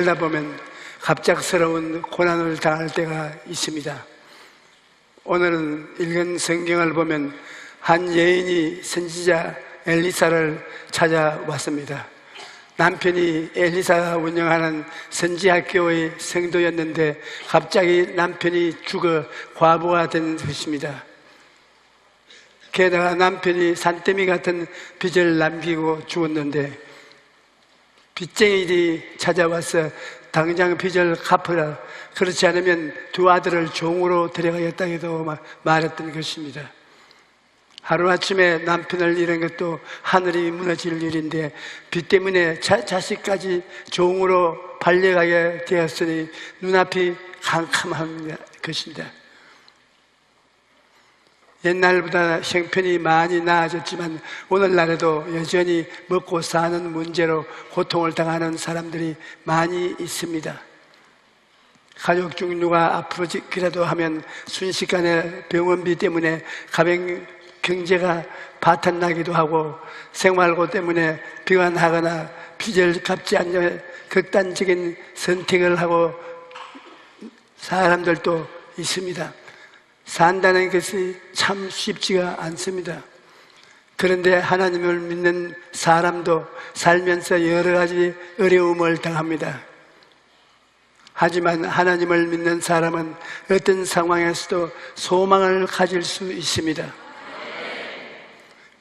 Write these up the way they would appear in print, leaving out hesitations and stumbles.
살다 보면 갑작스러운 고난을 당할 때가 있습니다. 오늘은 읽은 성경을 보면 한 여인이 선지자 엘리사를 찾아왔습니다. 남편이 엘리사가 운영하는 선지학교의 성도였는데 갑자기 남편이 죽어 과부가 된 것입니다. 게다가 남편이 산더미 같은 빚을 남기고 죽었는데 빚쟁이들이 찾아와서 당장 빚을 갚으라, 그렇지 않으면 두 아들을 종으로 데려가겠다고 말했던 것입니다. 하루아침에 남편을 잃은 것도 하늘이 무너질 일인데 빚 때문에 자식까지 종으로 팔려가게 되었으니 눈앞이 캄캄한 것입니다. 옛날보다 형편이 많이 나아졌지만 오늘날에도 여전히 먹고 사는 문제로 고통을 당하는 사람들이 많이 있습니다. 가족 중 누가 아프기라도 하면 순식간에 병원비 때문에 가정 경제가 파탄나기도 하고 생활고 때문에 비관하거나 빚을 갚지 않는 극단적인 선택을 하고 사람들도 있습니다. 산다는 것이 참 쉽지가 않습니다. 그런데 하나님을 믿는 사람도 살면서 여러 가지 어려움을 당합니다. 하지만 하나님을 믿는 사람은 어떤 상황에서도 소망을 가질 수 있습니다.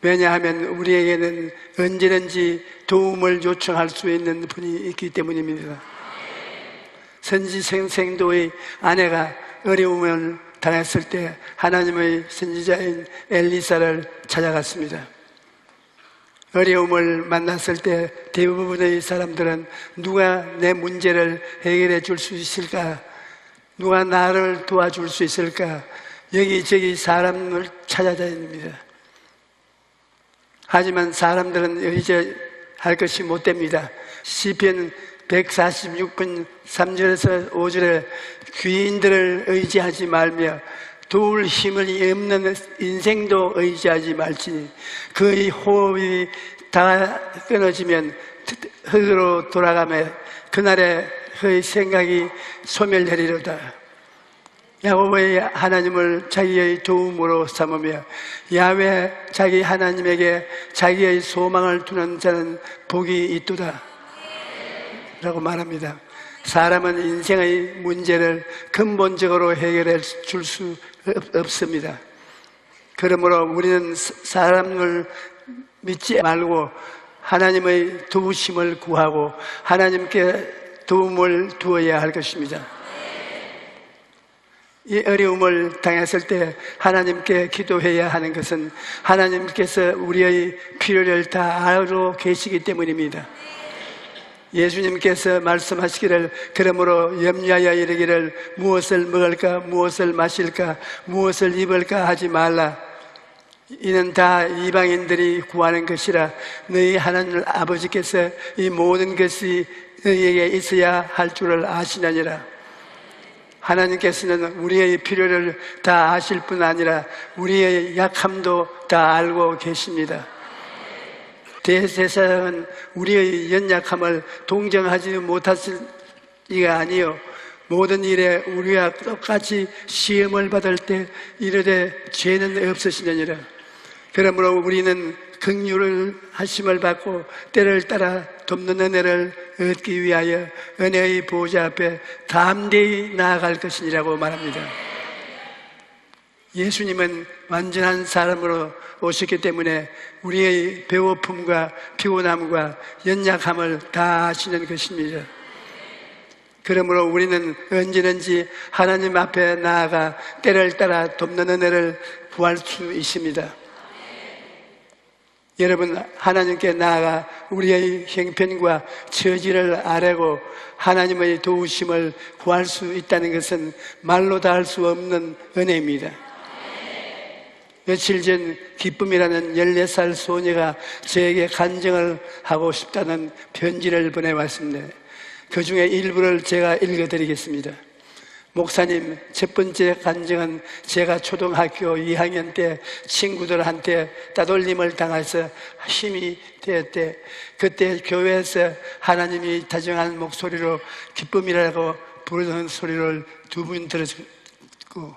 왜냐하면 우리에게는 언제든지 도움을 요청할 수 있는 분이 있기 때문입니다. 선지생도의 아내가 어려움을 당했을 때 하나님의 선지자인 엘리사를 찾아갔습니다. 어려움을 만났을 때 대부분의 사람들은 누가 내 문제를 해결해 줄 수 있을까? 누가 나를 도와줄 수 있을까? 여기저기 사람을 찾아다닙니다. 하지만 사람들은 의지할 것이 못 됩니다. 시편 146편 3절에서 5절에 귀인들을 의지하지 말며 도울 힘을 없는 인생도 의지하지 말지니 그의 호흡이 다 끊어지면 흙으로 돌아가며 그날에 그의 생각이 소멸되리로다. 야곱의 하나님을 자기의 도움으로 삼으며 야훼 자기 하나님에게 자기의 소망을 두는 자는 복이 있도다 라고 말합니다. 사람은 인생의 문제를 근본적으로 해결해 줄 수 없습니다. 그러므로 우리는 사람을 믿지 말고 하나님의 도우심을 구하고 하나님께 도움을 두어야 할 것입니다. 이 어려움을 당했을 때 하나님께 기도해야 하는 것은 하나님께서 우리의 필요를 다 알고 계시기 때문입니다. 예수님께서 말씀하시기를 그러므로 염려하여 이르기를 무엇을 먹을까 무엇을 마실까 무엇을 입을까 하지 말라. 이는 다 이방인들이 구하는 것이라. 너희 하나님 아버지께서 이 모든 것이 너희에게 있어야 할 줄을 아시느니라. 하나님께서는 우리의 필요를 다 아실 뿐 아니라 우리의 약함도 다 알고 계십니다. 대제사장은 우리의 연약함을 동정하지 못하시가 아니요 모든 일에 우리와 똑같이 시험을 받을 때 이르되 죄는 없으시느니라. 그러므로 우리는 긍휼을 하심을 받고 때를 따라 돕는 은혜를 얻기 위하여 은혜의 보좌 앞에 담대히 나아갈 것이라고 말합니다. 예수님은 완전한 사람으로 오셨기 때문에 우리의 배고픔과 피곤함과 연약함을 다 아시는 것입니다. 그러므로 우리는 언제든지 하나님 앞에 나아가 때를 따라 돕는 은혜를 구할 수 있습니다. 여러분, 하나님께 나아가 우리의 형편과 처지를 아뢰고 하나님의 도우심을 구할 수 있다는 것은 말로 다 할 수 없는 은혜입니다. 며칠 전 기쁨이라는 14살 소녀가 저에게 간증을 하고 싶다는 편지를 보내왔습니다. 그 중에 일부를 제가 읽어드리겠습니다. 목사님, 첫 번째 간증은 제가 초등학교 2학년 때 친구들한테 따돌림을 당해서 힘이 되었대. 그때 교회에서 하나님이 다정한 목소리로 기쁨이라고 부르는 소리를 두 분 들었고,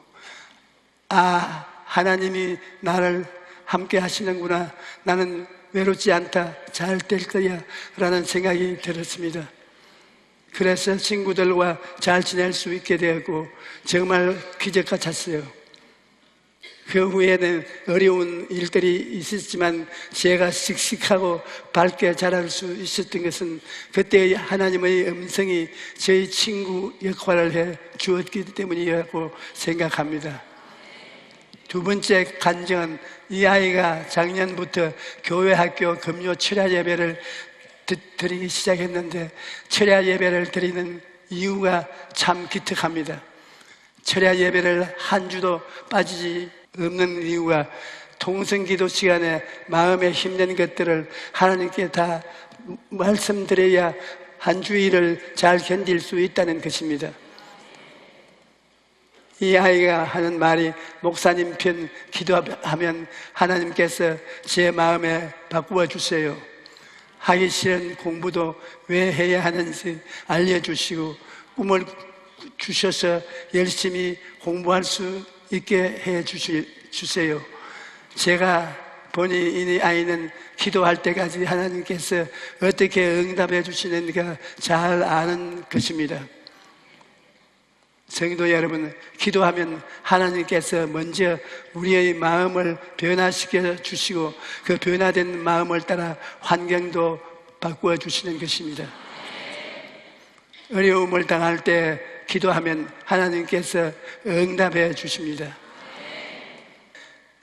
아, 하나님이 나를 함께 하시는구나. 나는 외롭지 않다. 잘 될 거야. 라는 생각이 들었습니다. 그래서 친구들과 잘 지낼 수 있게 되었고 정말 기적 같았어요. 그 후에는 어려운 일들이 있었지만 제가 씩씩하고 밝게 자랄 수 있었던 것은 그때 하나님의 음성이 저희 친구 역할을 해 주었기 때문이라고 생각합니다. 두 번째 간증은 이 아이가 작년부터 교회 학교 금요 철야 예배를 드리기 시작했는데 철야 예배를 드리는 이유가 참 기특합니다. 철야 예배를 한 주도 빠지지 없는 이유가 통성기도 시간에 마음에 힘든 것들을 하나님께 다 말씀드려야 한 주일을 잘 견딜 수 있다는 것입니다. 이 아이가 하는 말이 목사님 편 기도하면 하나님께서 제 마음에 바꾸어 주세요. 하기 싫은 공부도 왜 해야 하는지 알려주시고 꿈을 주셔서 열심히 공부할 수 있게 해 주세요. 제가 보니 이 아이는 기도할 때까지 하나님께서 어떻게 응답해 주시는가 잘 아는 것입니다. 성도 여러분, 기도하면 하나님께서 먼저 우리의 마음을 변화시켜 주시고 그 변화된 마음을 따라 환경도 바꾸어 주시는 것입니다. 어려움을 당할 때 기도하면 하나님께서 응답해 주십니다.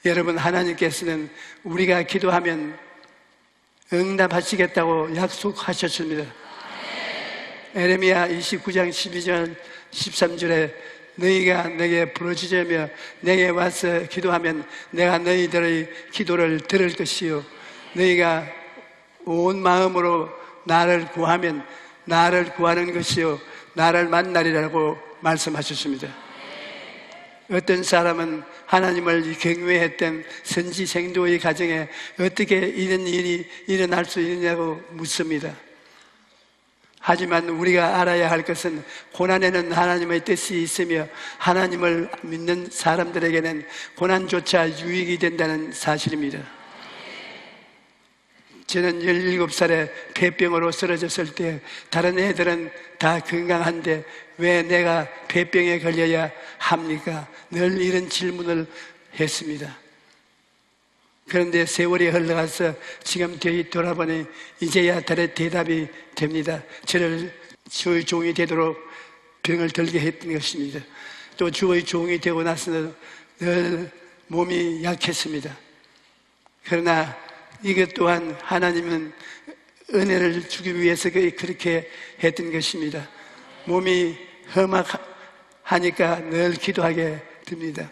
여러분, 하나님께서는 우리가 기도하면 응답하시겠다고 약속하셨습니다. 에레미야 29장 12절 13절에 너희가 내게 부르짖으며 내게 와서 기도하면 내가 너희들의 기도를 들을 것이요 너희가 온 마음으로 나를 구하면 나를 구하는 것이요 나를 만나리라고 말씀하셨습니다. 어떤 사람은 하나님을 경외했던 선지 생도의 가정에 어떻게 이런 일이 일어날 수 있느냐고 묻습니다. 하지만 우리가 알아야 할 것은 고난에는 하나님의 뜻이 있으며 하나님을 믿는 사람들에게는 고난조차 유익이 된다는 사실입니다. 저는 17살에 폐병으로 쓰러졌을 때 다른 애들은 다 건강한데 왜 내가 폐병에 걸려야 합니까? 늘 이런 질문을 했습니다. 그런데 세월이 흘러가서 지금 돌아보니 이제야 대답이 됩니다. 저를 주의 종이 되도록 병을 들게 했던 것입니다. 또 주의 종이 되고 나서는 늘 몸이 약했습니다. 그러나 이것 또한 하나님은 은혜를 주기 위해서 그렇게 했던 것입니다. 몸이 험악하니까 늘 기도하게 됩니다.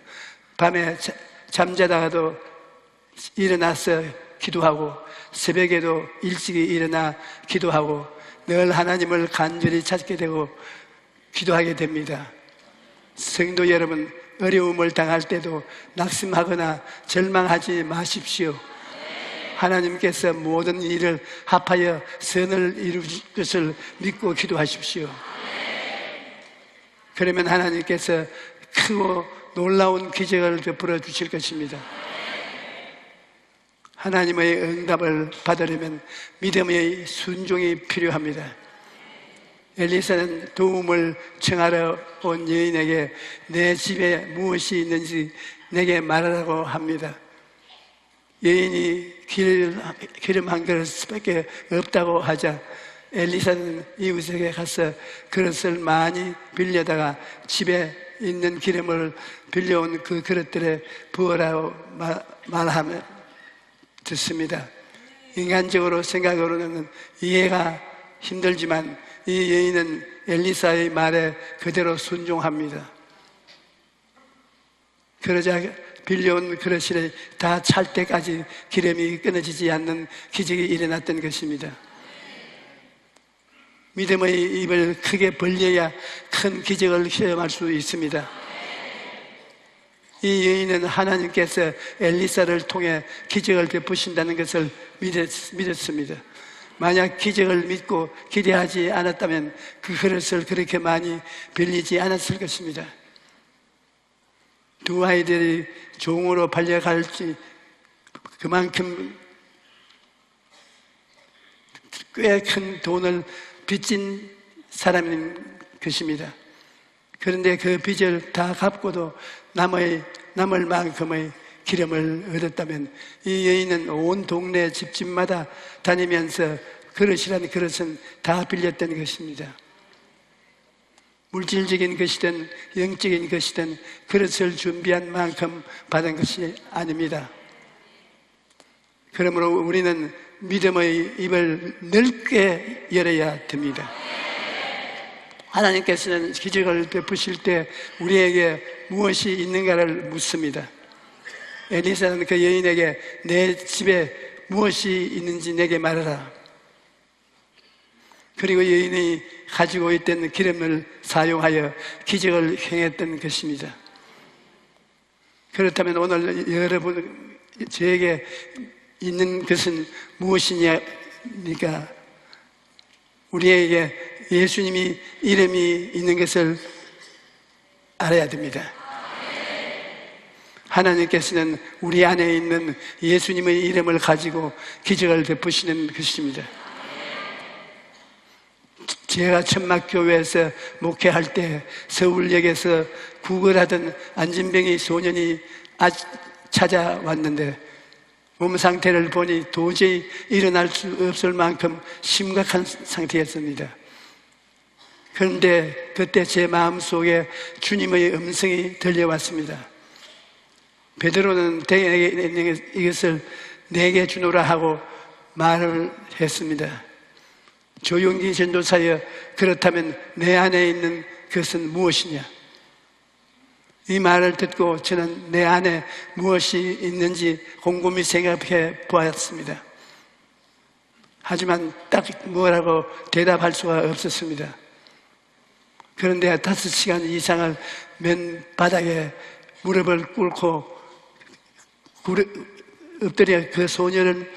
밤에 잠자다가도 일어나서 기도하고 새벽에도 일찍이 일어나 기도하고 늘 하나님을 간절히 찾게 되고 기도하게 됩니다. 성도 여러분, 어려움을 당할 때도 낙심하거나 절망하지 마십시오. 하나님께서 모든 일을 합하여 선을 이루실 것을 믿고 기도하십시오. 그러면 하나님께서 크고 놀라운 기적을 베풀어 주실 것입니다. 하나님의 응답을 받으려면 믿음의 순종이 필요합니다. 엘리사는 도움을 청하러 온 여인에게 내 집에 무엇이 있는지 내게 말하라고 합니다. 여인이 기름 한 그릇밖에 없다고 하자 엘리사는 이웃에게 가서 그릇을 많이 빌려다가 집에 있는 기름을 빌려온 그 그릇들에 부으라고 말하며 듣습니다. 인간적으로 생각으로는 이해가 힘들지만 이 여인은 엘리사의 말에 그대로 순종합니다. 그러자 빌려온 그릇이 다 찰 때까지 기름이 끊어지지 않는 기적이 일어났던 것입니다. 믿음의 입을 크게 벌려야 큰 기적을 체험할 수 있습니다. 이 여인은 하나님께서 엘리사를 통해 기적을 베푸신다는 것을 믿었습니다. 만약 기적을 믿고 기대하지 않았다면 그 그릇을 그렇게 많이 빌리지 않았을 것입니다. 두 아이들이 종으로 팔려갈지 그만큼 꽤 큰 돈을 빚진 사람인 것입니다. 그런데 그 빚을 다 갚고도 남을 만큼의 기름을 얻었다면 이 여인은 온 동네 집집마다 다니면서 그릇이란 그릇은 다 빌렸던 것입니다. 물질적인 것이든 영적인 것이든 그릇을 준비한 만큼 받은 것이 아닙니다. 그러므로 우리는 믿음의 입을 넓게 열어야 됩니다. 하나님께서는 기적을 베푸실 때 우리에게 무엇이 있는가를 묻습니다. 엘리사는 그 여인에게 내 집에 무엇이 있는지 내게 말하라. 그리고 여인이 가지고 있던 기름을 사용하여 기적을 행했던 것입니다. 그렇다면 오늘 여러분 저에게 있는 것은 무엇이냐니까 우리에게 예수님이 이름이 있는 것을 알아야 됩니다. 하나님께서는 우리 안에 있는 예수님의 이름을 가지고 기적을 베푸시는 것입니다. 제가 천막교회에서 목회할 때 서울역에서 구걸하던 안진병이 소년이 찾아왔는데 몸 상태를 보니 도저히 일어날 수 없을 만큼 심각한 상태였습니다. 그런데 그때 제 마음속에 주님의 음성이 들려왔습니다. 베드로는 이것을 내게 주노라 하고 말을 했습니다. 조용기 전도사여, 그렇다면 내 안에 있는 것은 무엇이냐? 이 말을 듣고 저는 내 안에 무엇이 있는지 곰곰이 생각해 보았습니다. 하지만 딱 뭐라고 대답할 수가 없었습니다. 그런데 5시간 이상을 맨바닥에 무릎을 꿇고 엎드려 그 소년을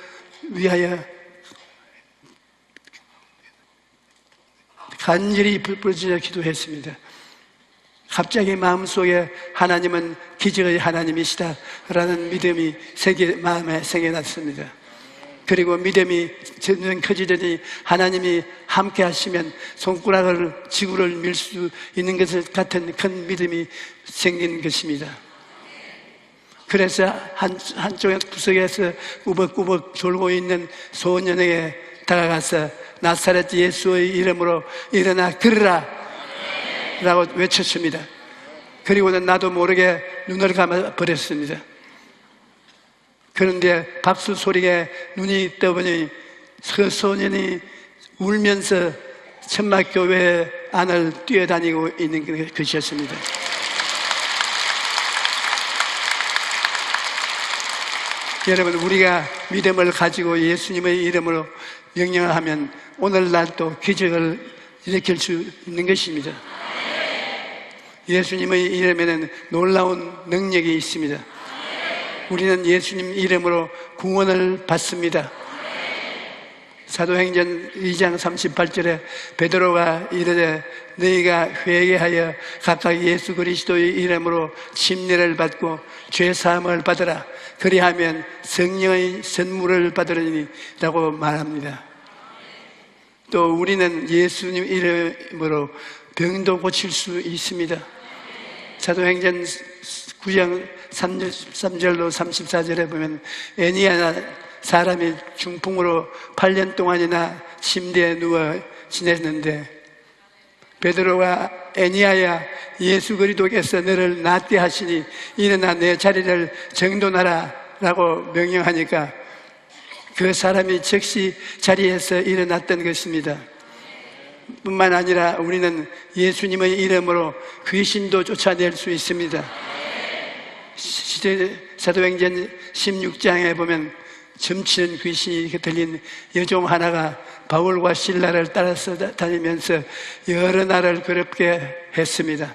위하여 간절히 부르짖어 기도했습니다. 갑자기 마음속에 하나님은 기적의 하나님이시다 라는 믿음이 마음에 생겨났습니다. 그리고 믿음이 점점 커지더니 하나님이 함께 하시면 손가락을 지구를 밀 수 있는 것 같은 큰 믿음이 생긴 것입니다. 그래서 한쪽의 구석에서 꾸벅꾸벅 졸고 있는 소년에게 다가가서 나사렛 예수의 이름으로 일어나 걸으라 라고 외쳤습니다. 그리고는 나도 모르게 눈을 감아 버렸습니다. 그런데 박수 소리에 눈이 떠보니 그 소년이 울면서 천막교회 안을 뛰어다니고 있는 것이었습니다. 여러분, 우리가 믿음을 가지고 예수님의 이름으로 명령을 하면 오늘날도 기적을 일으킬 수 있는 것입니다. 예수님의 이름에는 놀라운 능력이 있습니다. 우리는 예수님 이름으로 구원을 받습니다. 사도행전 2장 38절에 베드로가 이르되 너희가 회개하여 각각 예수 그리스도의 이름으로 침례를 받고 죄사함을 받으라. 그리하면 성령의 선물을 받으리니 라고 말합니다. 또 우리는 예수님 이름으로 병도 고칠 수 있습니다. 사도행전 9장 33절로 34절에 보면 애니야 사람이 중풍으로 8년 동안이나 침대에 누워 지냈는데 베드로가 애니야야 예수 그리스도께서 너를 낫게 하시니 일어나 내 자리를 정돈하라 라고 명령하니까 그 사람이 즉시 자리에서 일어났던 것입니다. 뿐만 아니라 우리는 예수님의 이름으로 귀신도 쫓아낼 수 있습니다. 사도행전 16장에 보면 점치는 귀신이 들린 여종 하나가 바울과 실라를 따라서 다니면서 여러 날을 괴롭게 했습니다.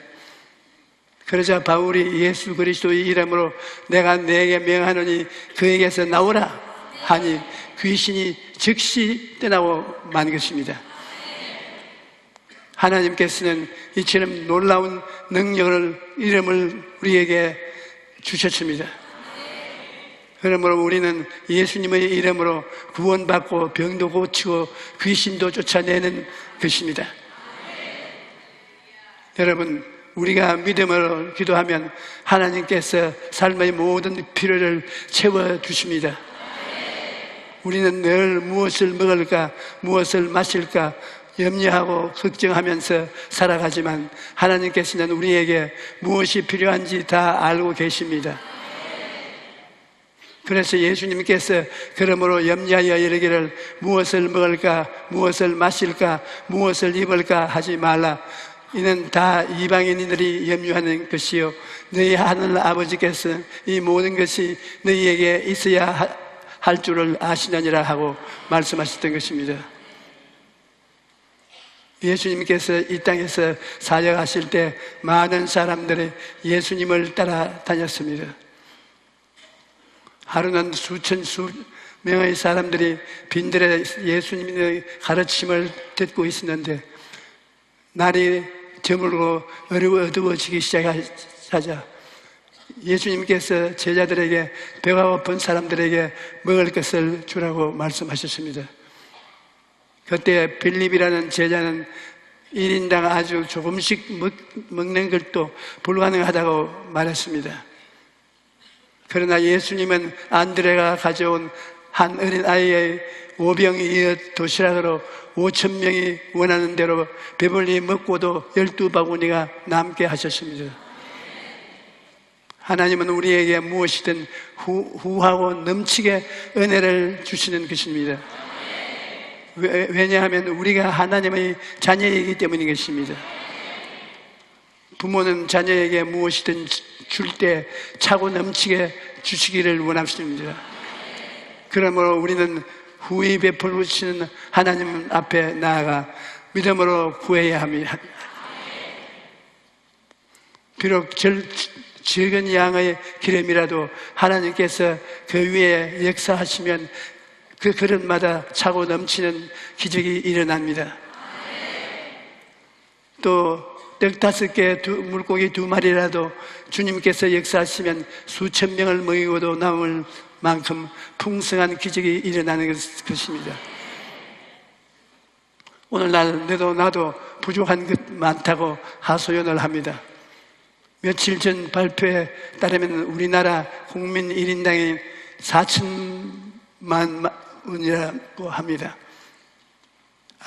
그러자 바울이 예수 그리스도의 이름으로 내가 내게 명하노니 그에게서 나오라 하니 귀신이 즉시 떠나고 만 것입니다. 하나님께서는 이처럼 놀라운 능력을, 이름을 우리에게 주셨습니다. 그러므로 우리는 예수님의 이름으로 구원받고 병도 고치고 귀신도 쫓아내는 것입니다. 여러분, 우리가 믿음으로 기도하면 하나님께서 삶의 모든 필요를 채워주십니다. 우리는 늘 무엇을 먹을까, 무엇을 마실까 염려하고 걱정하면서 살아가지만 하나님께서는 우리에게 무엇이 필요한지 다 알고 계십니다. 그래서 예수님께서 그러므로 염려하여 이르기를 무엇을 먹을까, 무엇을 마실까, 무엇을 입을까 하지 말라. 이는 다 이방인들이 염려하는 것이요 너희 하늘 아버지께서 이 모든 것이 너희에게 있어야 할 줄을 아시느니라 하고 말씀하셨던 것입니다. 예수님께서 이 땅에서 사역하실 때 많은 사람들이 예수님을 따라다녔습니다. 하루는 수천 수명의 사람들이 빈들에 예수님의 가르침을 듣고 있었는데 날이 저물고 어두워지기 시작하자 예수님께서 제자들에게 배가 고픈 사람들에게 먹을 것을 주라고 말씀하셨습니다. 그때 빌립이라는 제자는 1인당 아주 조금씩 먹는 것도 불가능하다고 말했습니다. 그러나 예수님은 안드레가 가져온 한 어린아이의 5병이어 도시락으로 5,000명이 원하는 대로 배불리 먹고도 12바구니가 남게 하셨습니다. 하나님은 우리에게 무엇이든 후하고 넘치게 은혜를 주시는 것입니다. 왜냐하면 우리가 하나님의 자녀이기 때문인 것입니다. 부모는 자녀에게 무엇이든 줄 때 차고 넘치게 주시기를 원하십니다. 그러므로 우리는 후히 베풀으시는 하나님 앞에 나아가 믿음으로 구해야 합니다. 비록 적은 양의 기름이라도 하나님께서 그 위에 역사하시면 그 그릇마다 차고 넘치는 기적이 일어납니다. 또 떡 5개, 물고기 2마리라도 주님께서 역사하시면 수천 명을 먹이고도 남을 만큼 풍성한 기적이 일어나는 것입니다. 오늘날 너도 나도 부족한 것 많다고 하소연을 합니다. 며칠 전 발표에 따르면 우리나라 국민 1인당이 4천만 원이라고 합니다.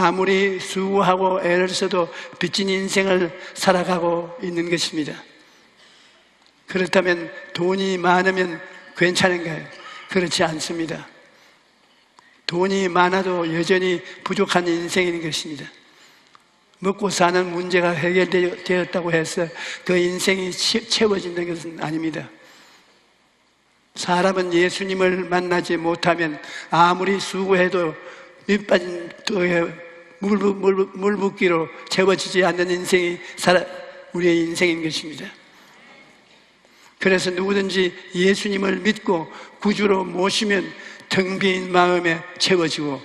아무리 수고하고 애를 써도 빚진 인생을 살아가고 있는 것입니다. 그렇다면 돈이 많으면 괜찮은가요? 그렇지 않습니다. 돈이 많아도 여전히 부족한 인생인 것입니다. 먹고 사는 문제가 해결되었다고 해서 그 인생이 채워지는 것은 아닙니다. 사람은 예수님을 만나지 못하면 아무리 수고해도 밑빠진 또에 물 붓기로 채워지지 않는 인생이 우리의 인생인 것입니다. 그래서 누구든지 예수님을 믿고 구주로 모시면 텅 빈 마음에 채워지고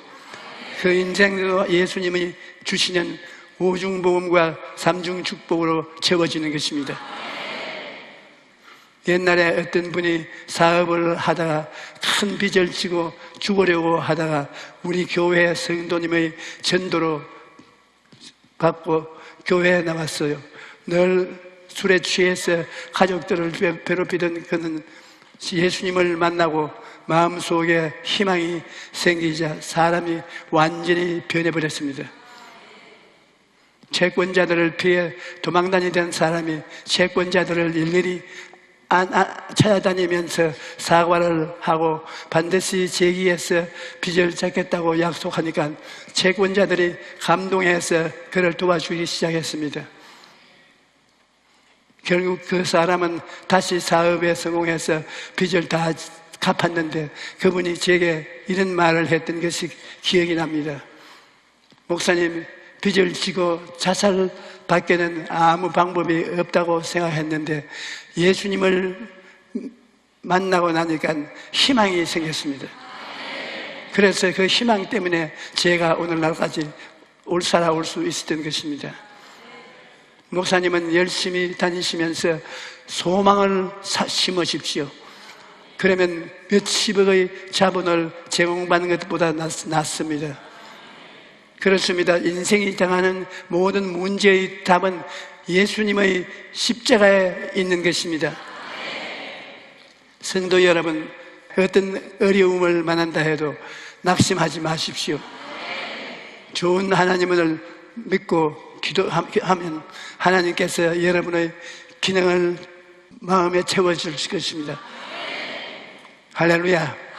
그 인생도 예수님이 주시는 오중복음과 삼중축복으로 채워지는 것입니다. 옛날에 어떤 분이 사업을 하다가 큰 빚을 지고 죽으려고 하다가 우리 교회 성도님의 전도로 받고 교회에 나왔어요. 늘 술에 취해서 가족들을 괴롭히던 그는 예수님을 만나고 마음속에 희망이 생기자 사람이 완전히 변해버렸습니다. 채권자들을 피해 도망다니던 사람이 채권자들을 일일이 찾아다니면서 사과를 하고 반드시 제기해서 빚을 갚겠다고 약속하니까 채권자들이 감동해서 그를 도와주기 시작했습니다. 결국 그 사람은 다시 사업에 성공해서 빚을 다 갚았는데 그분이 제게 이런 말을 했던 것이 기억이 납니다. 목사님, 빚을 지고 자살밖에는 아무 방법이 없다고 생각했는데 예수님을 만나고 나니까 희망이 생겼습니다. 그래서 그 희망 때문에 제가 오늘날까지 살아올 수 있었던 것입니다. 목사님은 열심히 다니시면서 소망을 심으십시오. 그러면 몇십억의 자본을 제공받는 것보다 낫습니다. 그렇습니다. 인생이 당하는 모든 문제의 답은 예수님의 십자가에 있는 것입니다. 성도 여러분, 어떤 어려움을 만난다 해도 낙심하지 마십시오. 좋은 하나님을 믿고 기도하면 하나님께서 여러분의 기능을 마음에 채워줄 것입니다. 할렐루야.